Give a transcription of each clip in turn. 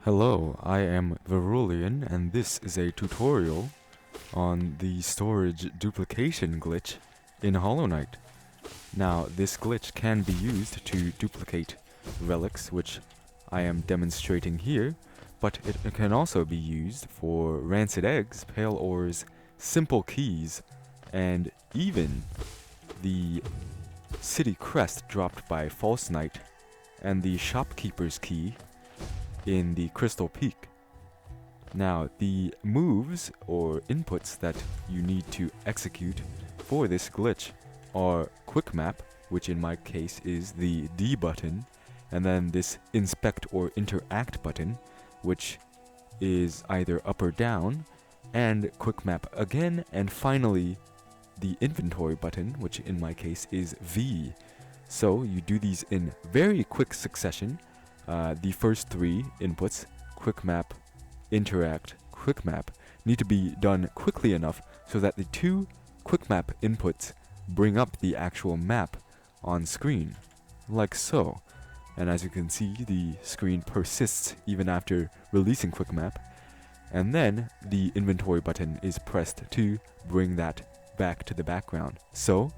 Hello, I am Verulian, and this is a tutorial on the storage duplication glitch in Hollow Knight. Now, this glitch can be used to duplicate relics, which I am demonstrating here, but it can also be used for rancid eggs, pale ores, simple keys, and even the city crest dropped by False Knight, and the shopkeeper's key in the Crystal Peak. Now, the moves or inputs that you need to execute for this glitch are quick map, which in my case is the D button, and then this inspect or interact button, which is either up or down, and quick map again, and finally the inventory button, which in my case is V. So you do these in very quick succession. The first three inputs, quick map, interact, quick map, need to be done quickly enough so that the two quick map inputs bring up the actual map on screen, like so. And as you can see, the screen persists even after releasing quick map. And then the inventory button is pressed to bring that back to the background. So,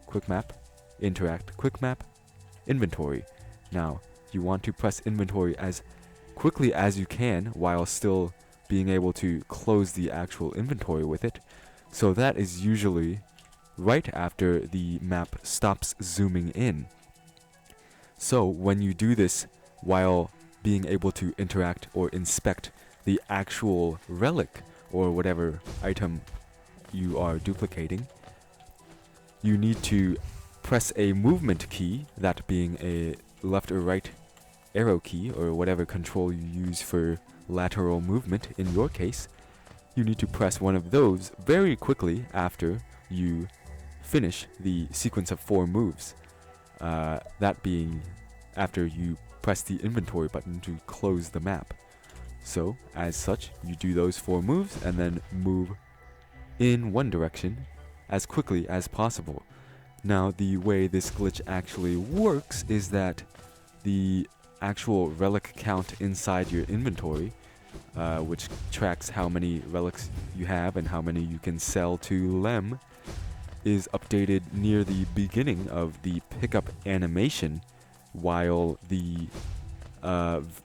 quick map, interact, quick map, inventory. Now, you want to press inventory as quickly as you can while still being able to close the actual inventory with it. So that is usually right after the map stops zooming in. So when you do this while being able to interact or inspect the actual relic or whatever item you are duplicating, you need to press a movement key, that being a left or right arrow key or whatever control you use for lateral movement in your case. You need to press one of those very quickly after you finish the sequence of 4 moves. That being after you press the inventory button to close the map. So, as such, you do those 4 moves and then move in one direction as quickly as possible. Now, the way this glitch actually works is that the actual relic count inside your inventory, which tracks how many relics you have and how many you can sell to Lem, is updated near the beginning of the pickup animation, while the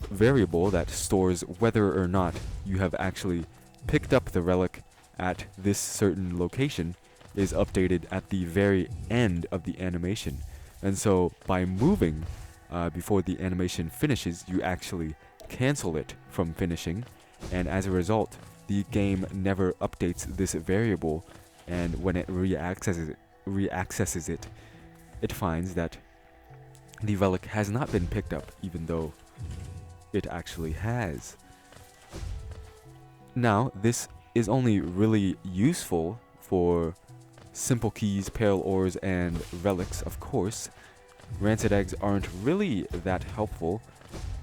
variable that stores whether or not you have actually picked up the relic at this certain location is updated at the very end of the animation. And so by moving before the animation finishes, you actually cancel it from finishing, and as a result, the game never updates this variable, and when it reaccesses it, it finds that the relic has not been picked up, even though it actually has. Now, this is only really useful for simple keys, pale ores, and relics, of course. Rancid eggs aren't really that helpful.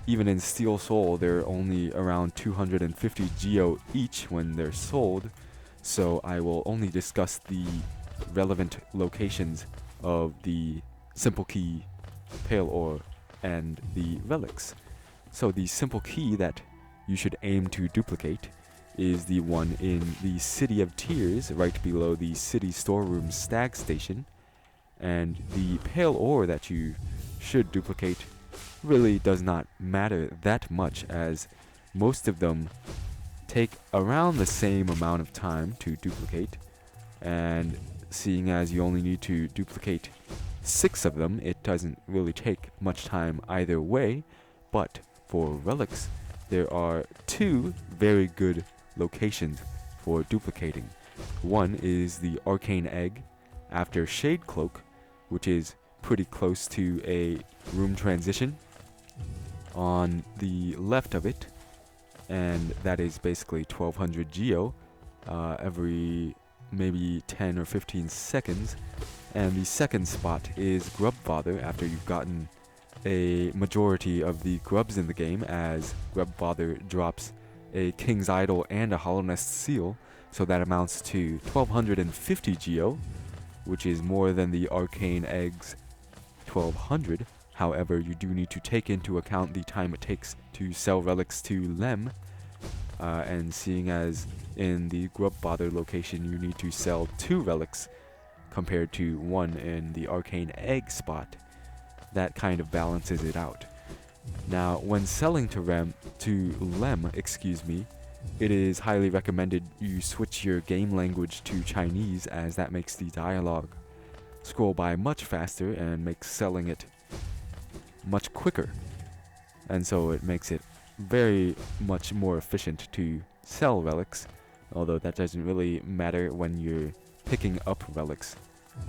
Even in Steel Soul, they're only around 250 geo each when they're sold, so I will only discuss the relevant locations of the simple key, pale ore, and the relics. So the simple key that you should aim to duplicate is the one in the City of Tears, right below the City Storeroom Stag Station. And the pale ore that you should duplicate really does not matter that much, as most of them take around the same amount of time to duplicate, and seeing as you only need to duplicate 6 of them, it doesn't really take much time either way. But for relics, there are 2 very good locations for duplicating. One is the Arcane Egg after Shade Cloak, which is pretty close to a room transition on the left of it, and that is basically 1200 geo every maybe 10 or 15 seconds. And the second spot is Grubfather after you've gotten a majority of the grubs in the game, as Grubfather drops a King's Idol and a Hollow Nest Seal, so that amounts to 1250 geo, which is more than the Arcane Eggs 1200. However, you do need to take into account the time it takes to sell relics to Lem, and seeing as in the Grub Bother location you need to sell 2 relics compared to 1 in the Arcane Egg spot, that kind of balances it out. Now, when selling to Lem, it is highly recommended you switch your game language to Chinese, as that makes the dialogue scroll by much faster and makes selling it much quicker. And so it makes it very much more efficient to sell relics, although that doesn't really matter when you're picking up relics,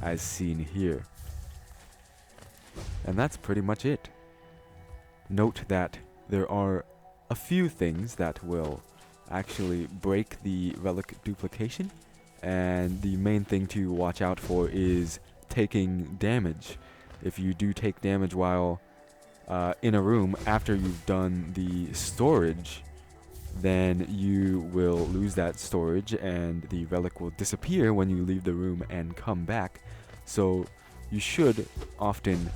as seen here. And that's pretty much it. Note that there are a few things that will actually break the relic duplication, and the main thing to watch out for is taking damage. If you do take damage while in a room after you've done the storage, then you will lose that storage and the relic will disappear when you leave the room and come back. So you should often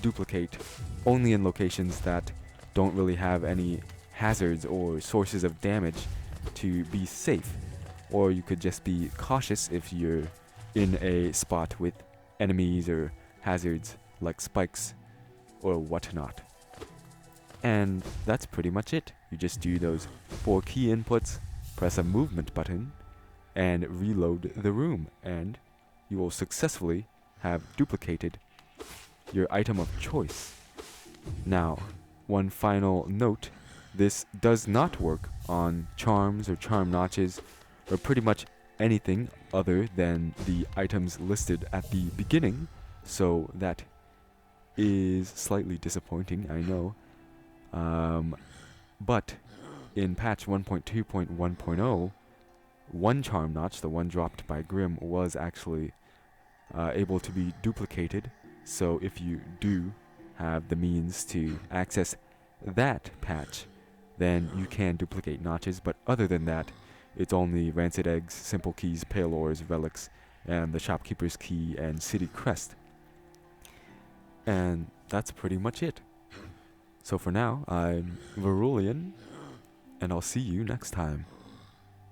duplicate only in locations that don't really have any hazards or sources of damage to be safe. Or you could just be cautious if you're in a spot with enemies or hazards like spikes or whatnot. And that's pretty much it. You just do those 4 key inputs, press a movement button, and reload the room, and you will successfully have duplicated your item of choice. Now, one final note, this does not work on charms or charm notches or pretty much anything other than the items listed at the beginning, so that is slightly disappointing, I know. But in patch 1.2.1.0, one charm notch, the one dropped by Grim, was actually able to be duplicated. So if you do have the means to access that patch, then you can duplicate notches. But other than that, it's only Rancid Eggs, Simple Keys, Pale Ores, Relics, and the Shopkeeper's Key and City Crest. And that's pretty much it. So for now, I'm Verulian, and I'll see you next time.